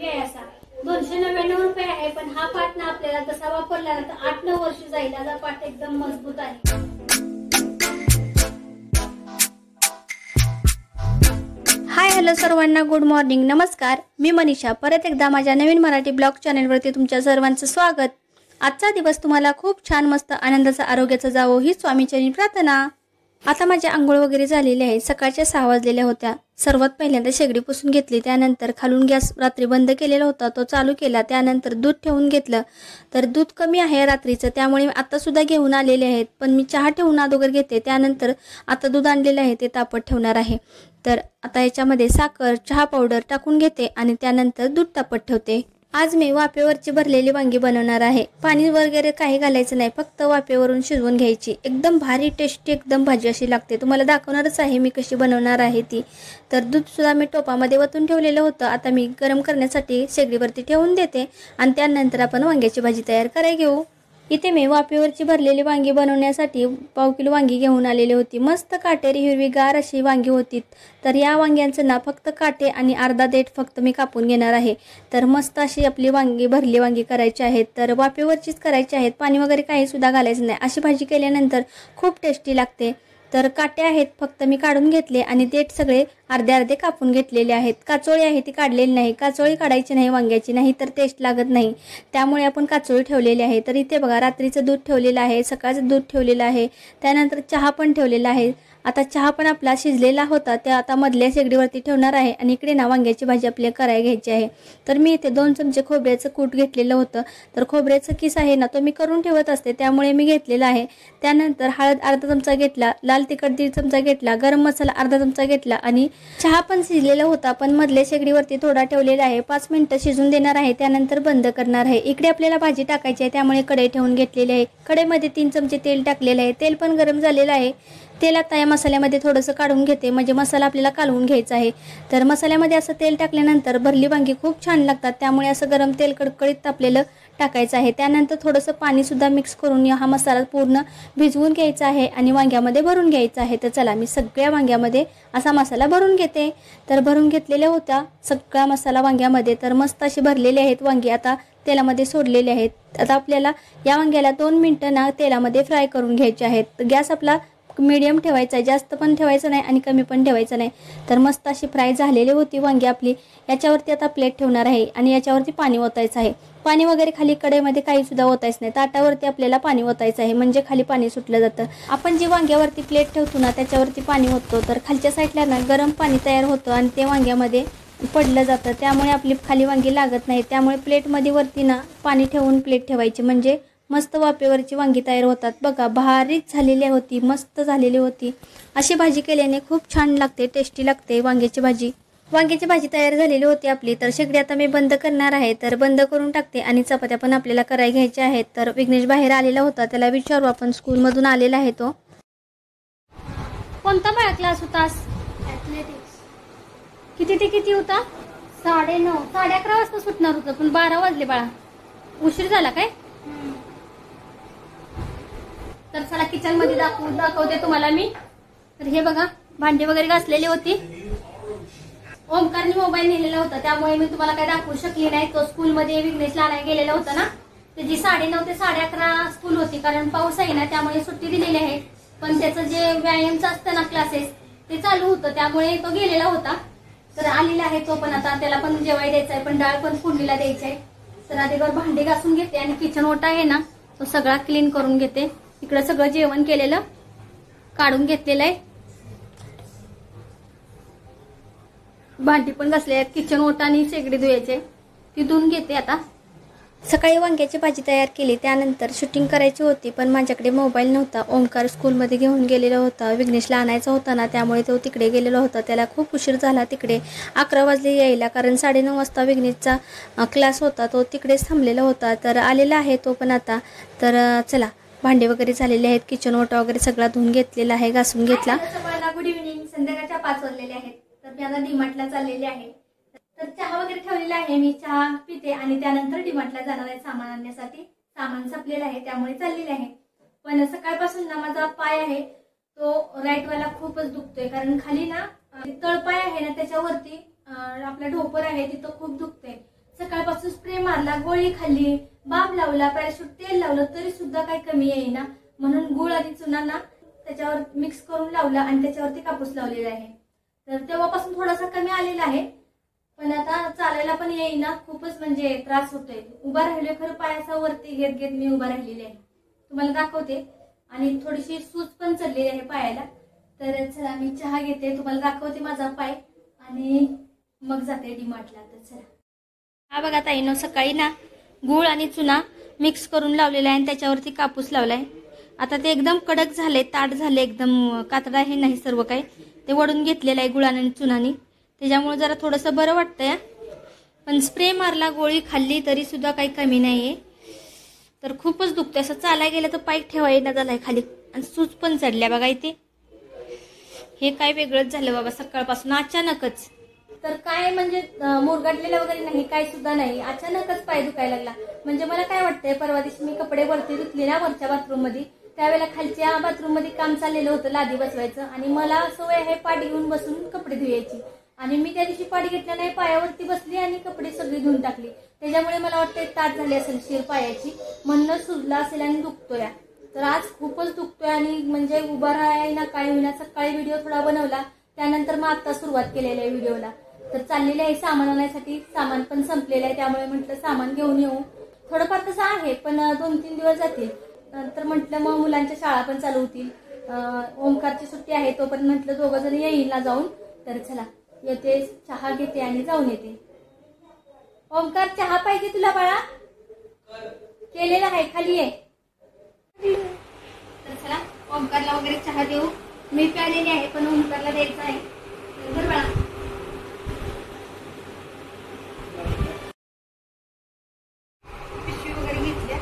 Heavy आहे असा 299 आहे, पण हा पाट ना आपल्याला जसा वापरला ना तर 8-9 वर्ष जाईल. याचा पाट एकदम मजबूत आहे. हाय हॅलो सर्वांना, गुड मॉर्निंग, नमस्कार. मी मनीषा परत एकदा माझ्या नवीन मराठी ब्लॉग चॅनलवरती तुमच्या सर्वांचं स्वागत. आजचा दिवस तुम्हाला खूप छान मस्त आनंदाचा आरोग्याचा जावो ही स्वामीचरणी प्रार्थना. आता माझे आंघोळ वगैरे झालेले आहे. सकाळच्या 6 वाजलेल्या होत्या. सर्वात पहिल्यांदा शेगडी पुसून घेतली. त्यानंतर खालून गॅस रात्री बंद केलेला होता तो चालू केला. त्यानंतर दूध ठेवून घेतलं. तर दूध कमी आहे रात्रीचं, त्यामुळे आता सुद्धा घेऊन आलेले आहेत. पण मी चहा ठेवून अगोदर घेते. त्यानंतर आता दूध आणलेलं आहे ते तापत ठेवणार आहे. तर आता याच्यामध्ये साखर, चहा पावडर टाकून घेते आणि त्यानंतर दूध तापत ठेवते. आज मी वाफेवरची भरलेली वांगी बनवणार आहे. पाणी वगैरे काही घालायचं नाही, फक्त वाफेवरून शिजवून घ्यायची. एकदम भारी टेस्टी एकदम भाजी अशी लागते. तुम्हाला दाखवणारच आहे मी कशी बनवणार आहे ती. तर दूध सुद्धा मी टोपामध्ये वतून ठेवलेलं होतं. आता मी गरम करण्यासाठी शेगडीवरती ठेवून देते आणि त्यानंतर आपण वांग्याची भाजी तयार करायला घेऊ. इथे मी वाफेवरची भरलेली वांगी बनवण्यासाठी 1/2 किलो वांगी घेऊन आलेली होती. मस्त काटेरी हिरवीगार अशी वांगी होती. तर या वांग्यांचं ना फक्त काटे आणि अर्धा देठ फक्त मी कापून घेणार आहे. तर मस्त अशी आपली वांगी भरली वांगी करायची आहेत. तर वाफेवरचीच करायची आहेत, पाणी वगैरे काही सुद्धा घालायचं नाही. अशी भाजी केल्यानंतर खूप टेस्टी लागते. तर काटे आहेत फक्त मी काढून घेतले आणि देठ सगळे अर्धे अर्धे कापून घेतलेले आहेत. काचोळी आहे ती काढलेली नाही. काचोळी काढायची नाही वांग्याची, नाही तर टेस्ट लागत नाही. त्यामुळे आपण काचोळी ठेवलेली आहे. तर इथे बघा रात्रीचं दूध ठेवलेलं आहे, सकाळचं दूध ठेवलेलं आहे, त्यानंतर चहा पण ठेवलेला आहे. आता चहा पण आपला शिजलेला होता, त्या आता मधल्या शेगडीवरती ठेवणार आहे आणि इकडे ना वांग्याची भाजी आपल्याला करायला घ्यायची आहे. तर मी इथे 2 चमचे खोबऱ्याचं कूट घेतलेलं होतं. तर खोबऱ्याचं किस आहे ना तो मी करून ठेवत असते, त्यामुळे मी घेतलेला आहे. त्यानंतर हळद अर्धा चमचा घेतला, लाल तिखट 1.5 चमचा घेतला, गरम मसाला अर्धा चमचा घेतला आणि चहा पण शिजलेला होता, पण मधल्या शेगडीवरती थोडा ठेवलेला आहे. 5 मिनिटं शिजून देणार आहे, त्यानंतर बंद करणार आहे. इकडे आपल्याला भाजी टाकायची आहे, त्यामुळे कढई ठेवून घेतलेली आहे. कढईमध्ये 3 चमचे तेल टाकलेलं आहे. तेल पण गरम झालेलं आहे. तेल आता या मसाल्यामध्ये थोडंसं काढून घेते, म्हणजे मसाला आपल्याला कालवून घ्यायचा आहे. तर मसाल्यामध्ये असं तेल टाकल्यानंतर भरली वांगी खूप छान लागतात, त्यामुळे असं गरम तेल कडकडीत तापलेलं टाकायचं आहे. त्यानंतर थोडंसं पाणीसुद्धा मिक्स करून हा मसाला पूर्ण भिजवून घ्यायचा आहे आणि वांग्यामध्ये भरून घ्यायचा आहे. तर चला मी सगळ्या वांग्यामध्ये असा मसाला भरून घेते. तर भरून घेतलेल्या होत्या सगळा मसाला वांग्यामध्ये. तर मस्त अशी भरलेले आहेत वांगी, आता तेलामध्ये सोडलेले आहेत. आता आपल्याला या वांग्याला 2 मिनिटं ना तेलामध्ये फ्राय करून घ्यायचे आहेत. गॅस आपला मीडियम ठेवायचा आहे, जास्त पण ठेवायचं नाही आणि कमी पण ठेवायचं नाही. तर मस्त अशी फ्राय झालेली होती वांगी आपली. याच्यावरती आता प्लेट ठेवणार आहे आणि याच्यावरती पाणी ओतायचं आहे. पाणी वगैरे खाली कढईमध्ये काही सुद्धा ओतायचं नाही, ताटावरती आपल्याला पाणी ओतायचं आहे, म्हणजे खाली पाणी सुटलं जातं. आपण जी वांग्यावरती प्लेट ठेवतो ना त्याच्यावरती पाणी ओततो, तर खालच्या साईडला ना गरम पाणी तयार होतं आणि ते वांग्यामध्ये पडलं जातं, त्यामुळे आपली खाली वांगी लागत नाही. त्यामुळे प्लेटमध्ये वरती ना पाणी ठेवून प्लेट ठेवायची, म्हणजे मस्त वाफेवरची वांगी तयार होतात. बघा भारीच झालेली होती, मस्त झालेली होती. अशी भाजी केल्याने खूप छान लागते, टेस्टी लागते वांग्याची भाजी. वांग्याची भाजी तयार झालेली होती आपली. तर शेगडी आता मी बंद करणार आहे. तर बंद करून टाकते आणि चपात्या पण आपल्याला करायला घ्यायच्या आहेत. तर विघ्नेश बाहेर आलेला होता, त्याला विचारू आपण, स्कूलमधून आलेला आहे तो. कोणता बाळा क्लास होतास? ॲथलेटिक्स. किती ते किती होता? 9:30. 11:30 वाजता सुटणार होतं, पण 12 वाजले बाळा. उशीर झाला काय? तर चला किचन मध्ये दाखवते तुम्हाला मी. तर हे बघा भांडी वगैरे घासलेली होती. ओमकारने मोबाईल नेलेला होता, त्यामुळे मी तुम्हाला काही दाखवू शकली नाही. तो स्कूलमध्ये विघ्नेशला आणायला गेलेला होता ना, त्याची 9:30 ते 11:30 स्कूल होती, कारण पाऊस आहे ना त्यामुळे सुट्टी दिलेली आहे. पण त्याचं जे व्यायामचं असतं ना क्लासेस ते चालू होतं, त्यामुळे तो गेलेला होता. तर आलेला आहे तो पण. आता त्याला पण जेवायला द्यायचं आहे, पण डाळ पण फोडणीला द्यायची आहे. तर आधी भांडी घासून घेते आणि किचन ओटा आहे ना तो सगळा क्लीन करून घेते. इकडं सगळं जेवण केलेलं काढून घेतलेलं आहे. भांडी पण घासले आहेत. किचन ओटा आणि शेगडी धुवायचे, ती धुवून घेते आता. सकाळी वांग्याची भाजी तयार केली, त्यानंतर शूटिंग करायची होती, पण माझ्याकडे मोबाईल नव्हता. ओंकार स्कूलमध्ये घेऊन गेलेला होता, विघ्नेशला आणायचा होता ना, त्यामुळे तो तिकडे गेलेला होता. त्याला खूप उशीर झाला तिकडे, 11 वाजले यायला, कारण 9:30 वाजता विघ्नेशचा क्लास होता, तो तिकडेच थांबलेला होता. तर आलेला आहे तो पण आता. तर चला भांडे वगैरे झालेले आहेत, किचन ओटा वगैरे सगळा धुवून घेतलेला आहे, घासून घेतला. Good evening. संध्याकाळच्या 5 वाजलेले आहेत. तर मी आता डीमार्टला चाललेले आहे. तर चहा वगैरे ठेवलेला आहे, मी चहा पिते आणि त्यानंतर डीमार्टला जाणार आहे सामान आणण्यासाठी. सामान संपलेलं आहे त्यामुळे चाललेले आहे. पण सकाळपासून ना माझा पाय आहे तो राईट वाला खूपच दुखतोय, कारण खाली ना तळपाय आहे ना त्याच्यावरती आपला ढोपर आहे तिथं खूप दुखतोय. तेव्हापासून स्प्रे मारला, गोळी खाल्ली, बाम लावला, पॅराशूट तेल लावलं तरी सुद्धा काही कमी येईना. म्हणून गुळ आणि चुना ना त्याच्यावर मिक्स करून लावला आणि त्याच्यावरती कापूस लावलेला आहे. तर तेव्हापासून थोडासा कमी आलेला आहे, पण आता चालायला पण येईना. खूपच म्हणजे त्रास होतोय. उभा राहिले खरं पायाचा वरती घेत घेत मी उभा राहिलेली आहे. तुम्हाला दाखवते. आणि थोडीशी सूज पण चढलेली आहे पायाला. तर चला मी चहा घेते, तुम्हाला दाखवते माझा पाय आणि मग जाते डीमार्टला. तर चला. हा बघा ताईनो, सकाळी ना गुळ आणि चुना मिक्स करून लावलेला आहे आणि त्याच्यावरती कापूस लावलाय. आता ते एकदम कडक झाले, ताट झाले, एकदम कातडा हे नाही, सर्व काही ते वडून घेतलेलं आहे गुळाने आणि चुनानी. त्याच्यामुळे जरा थोडंसं बरं वाटतंय. पण स्प्रे मारला, गोळी खाल्ली तरी सुद्धा काही कमी नाहीये. तर खूपच दुखतंय. असं चालाय गेलं तर पाय ठेवायला झालाय खाली आणि सूज पण चढल्या बघा इथे. हे काय वेगळंच झालं बाबा सकाळपासून अचानकच. तर काय म्हणजे मुरगडलेलं वगैरे नाही, काय सुद्धा नाही, अचानकच पाय दुखायला लागला. म्हणजे मला काय वाटतंय, परवा दिवशी मी कपडे वरती धुतले ना वरच्या बाथरूम मध्ये, त्यावेळेला खालच्या बाथरूम मध्ये काम चाललेलं होतं लादी बसवायचं. आणि मला सवय आहे पाठ घेऊन बसून कपडे धुवायची. आणि मी त्या दिवशी पाठ घेतल्या नाही, पायावरती बसली आणि कपडे सगळी धुवून टाकली. त्याच्यामुळे मला वाटतं ताट झाली असेल शिर पायाची, म्हणून सुजला असेल आणि दुखतोय. तर आज खूपच दुखतोय आणि म्हणजे उभा राहायला काय होईना. सकाळी व्हिडिओ थोडा बनवला, त्यानंतर मग आता सुरुवात केलेली आहे व्हिडिओला. तर चाललेले आहे सामान आणायसाठी, सामान पण संपलेलं आहे, त्यामुळे म्हटलं सामान घेऊन येऊ. थोडंफार तसं आहे पण 2-3 दिवस जातील. तर म्हटलं मग मुलांच्या शाळा पण चालू होतील, ओमकारची सुट्टी आहे, तो पण म्हटलं दोघं जण येईल ना जाऊन. तर चला येते, चहा घेते आणि जाऊन येते. ओमकार चहा पाहिजे तुला बाळा? केलेला आहे, खाली आहे. तर चला ओमकारला वगैरे चहा देऊ. मी प्यालेली आहे पण ओमकारला द्यायचा आहे. बरं बाळा. पिशवी वगैरे घेतल्या.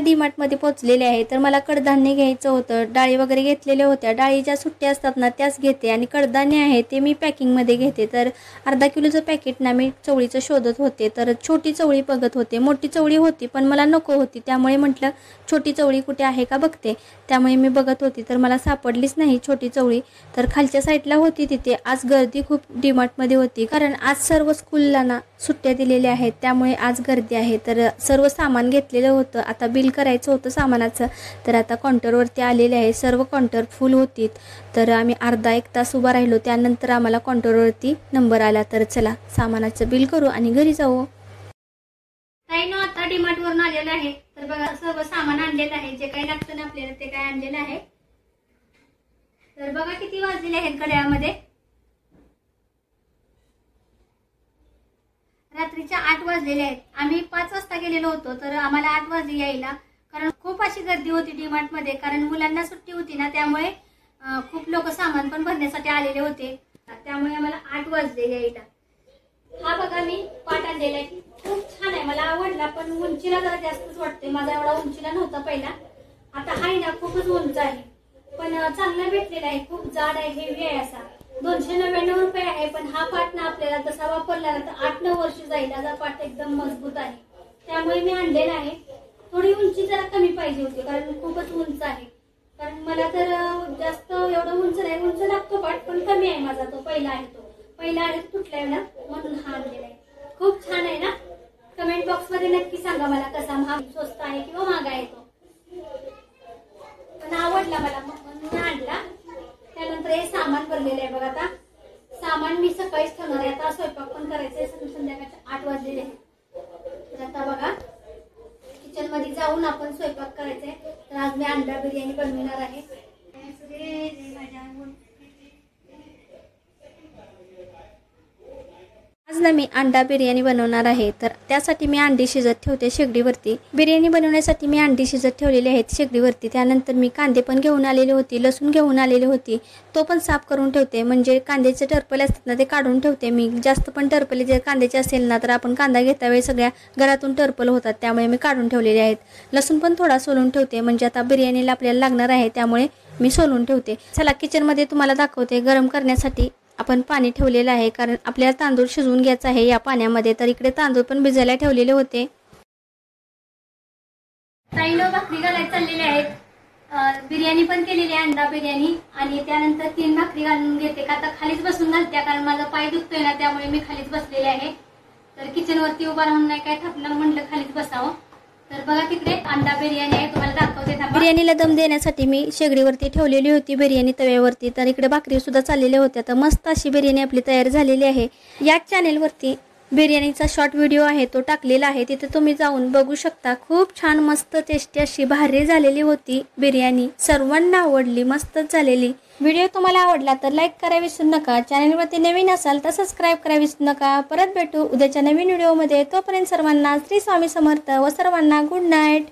डीमार्ट मध्ये पोहोचलेले आहे. तर मला कडधान्य घ्यायचं होतं, डाळी वगैरे घेतलेल्या होत्या. डाळीच्या सुट्ट्या असतात ना त्याच घेते आणि कडधान्य आहे ते मी पॅकिंग मध्ये घेते. तर अर्धा किलोचं पॅकेट ना मी चवळीचं शोधत होते. तर छोटी चवळी बघत होते, मोठी चवळी होती पण मला नको होती, त्यामुळे म्हटलं छोटी चवळी कुठे आहे का बघते. त्यामुळे मी बघत होती तर मला सापडलीच नाही छोटी चवळी. तर खालच्या साईडला होती तिथे. आज गर्दी खूप डीमार्ट मध्ये होती, कारण आज सर्व स्कूलला ना सुट्ट्या दिलेल्या आहेत, त्यामुळे आज गर्दी आहे. तर सर्व सामान घेतलेलं होतं, आता बिल करायचं होतं सामानाचं. तर आता काउंटरवरती आलेले आहे, सर्व काउंटर फुल होती. तर आम्ही अर्धा एक तास उभा राहिलो, त्यानंतर आम्हाला काउंटरवरती नंबर आला. तर चला सामानाचं बिल करू आणि घरी जाऊ. ताईनो आता डीमार्ट वरून आलेलं आहे. तर बघा सर्व सामान आणलेलं आहे, जे काही लागतं ना आपल्याला ते काय आणलेलं आहे. तर बघा किती वाजलेले आहेत घड्याळामध्ये. रात्रीच्या 8 वाजलेले आहेत. आम्ही 5 वाजता गेलेलो होतो, तर आम्हाला 8 वाजले यायला, कारण खूप अशी गर्दी होती डीमार्ट मध्ये. कारण मुलांना सुट्टी होती ना, त्यामुळे खूप लोक सामान पण भरण्यासाठी आलेले होते, त्यामुळे आम्हाला 8 वाजले यायला. हा बघा मी पाट आणलेला आहे, खूप छान आहे, मला आवडला. पण उंचीला जरा जास्तच वाटते, माझा एवढा उंचीला नव्हता पहिला, आता आहे ना खूपच उंच आहे. पण चांगला भेटलेला आहे, खूप जाड आहे, हेवी आहे. असा 299 रुपये आहे. पण हा पाट ना आपल्याला तसा वापरला ना तर 8-9 वर्ष जाईल, असा पाट एकदम मजबूत आहे, त्यामुळे मी आणलेला आहे. थोडी उंची जरा कमी पाहिजे होती, कारण खूपच उंच आहे. कारण मला तर जास्त एवढं उंच नाही, उंच लागतो पाट पण कमी आहे माझा. तो पहिला आहे, तो पहिला आहे तुटलाय ना, म्हणून हा आणलेला आहे. खूप छान आहे ना. कमेंट बॉक्स मध्ये नक्की सांगा मला कसा, महाग स्वस्त आहे किंवा महाग आहे तो. पण आवडला मला म्हणून मी आणला. त्यानंतर हे सामान भरलेलं आहे बघा. आता सामान मी सकाळीच ठेवणार आहे, आता स्वयंपाक पण करायचंय. संध्याकाळचे 8 वाजलेले आहेत. तर आता बघा किचन मध्ये जाऊन आपण स्वयंपाक करायचंय. तर आज मी अंडा बिर्याणी बनवणार आहे. आज आज ना मी अंडा बिर्याणी बनवणार आहे. तर त्यासाठी मी अंडी शिजत ठेवते शेगडीवरती. बिर्याणी बनवण्यासाठी मी अंडी शिजत ठेवलेली आहेत शेगडीवरती. त्यानंतर मी कांदे पण घेऊन आलेले होते, लसूण घेऊन आलेली होती, तो पण साफ करून ठेवते. म्हणजे कांद्याचे टरपले असतात ना ते काढून ठेवते मी. जास्त पण टरपले जर कांद्याचे असेल ना तर आपण कांदा घेता वेळी सगळ्या घरातून टरपल होतात, त्यामुळे मी काढून ठेवलेले आहेत. लसूण पण थोडा सोलून ठेवते, म्हणजे आता बिर्याणीला आपल्याला लागणार आहे त्यामुळे मी सोलून ठेवते. चला किचनमध्ये तुम्हाला दाखवते. गरम करण्यासाठी आपण पाणी ठेवलेलं आहे, कारण आपल्याला तांदूळ शिजवून घ्यायचा आहे या पाण्यामध्ये. तर इकडे तांदूळ पण भिजायला ठेवलेले होते. ताईनं भाकरी घालायला चाललेले आहेत. बिर्याणी पण केलेली आहे, अंडा बिर्याणी. आणि त्यानंतर 3 भाकरी घालून घेते, का आता खालीच बसून घालते कारण माझा पाय दुखतोय ना, त्यामुळे मी खालीच बसलेले आहे. तर किचनवरती उभा राहून नाही काय थापणार, म्हटलं खालीच बसावं. तर बघा तिकडे अंडा बिर्याणी आहे, तुम्हाला दाखवते. बिर्याणीला दम देण्यासाठी मी शेगडीवरती ठेवलेली होती बिर्याणी तव्यावरती. तर इकडे भाकरी सुद्धा चाललेल्या होत्या. तर मस्त अशी बिर्याणी आपली तयार झालेली आहे. या चॅनेलवरती बिर्याणीचा शॉर्ट व्हिडिओ आहे, तो टाकलेला आहे, तिथे तुम्ही जाऊन बघू शकता. खूप छान मस्त टेस्टी अशी भारी झालेली होती बिर्याणी. सर्वांना आवडली, मस्तच झालेली. व्हिडिओ तुम्हाला आवडला तर लाईक करायला विसरू नका. चॅनलवरती नवीन असाल तर सबस्क्राईब करायला विसरू नका. परत भेटू उद्याच्या नवीन व्हिडिओमध्ये. तोपर्यंत सर्वांना श्री स्वामी समर्थ व सर्वांना गुड नाईट.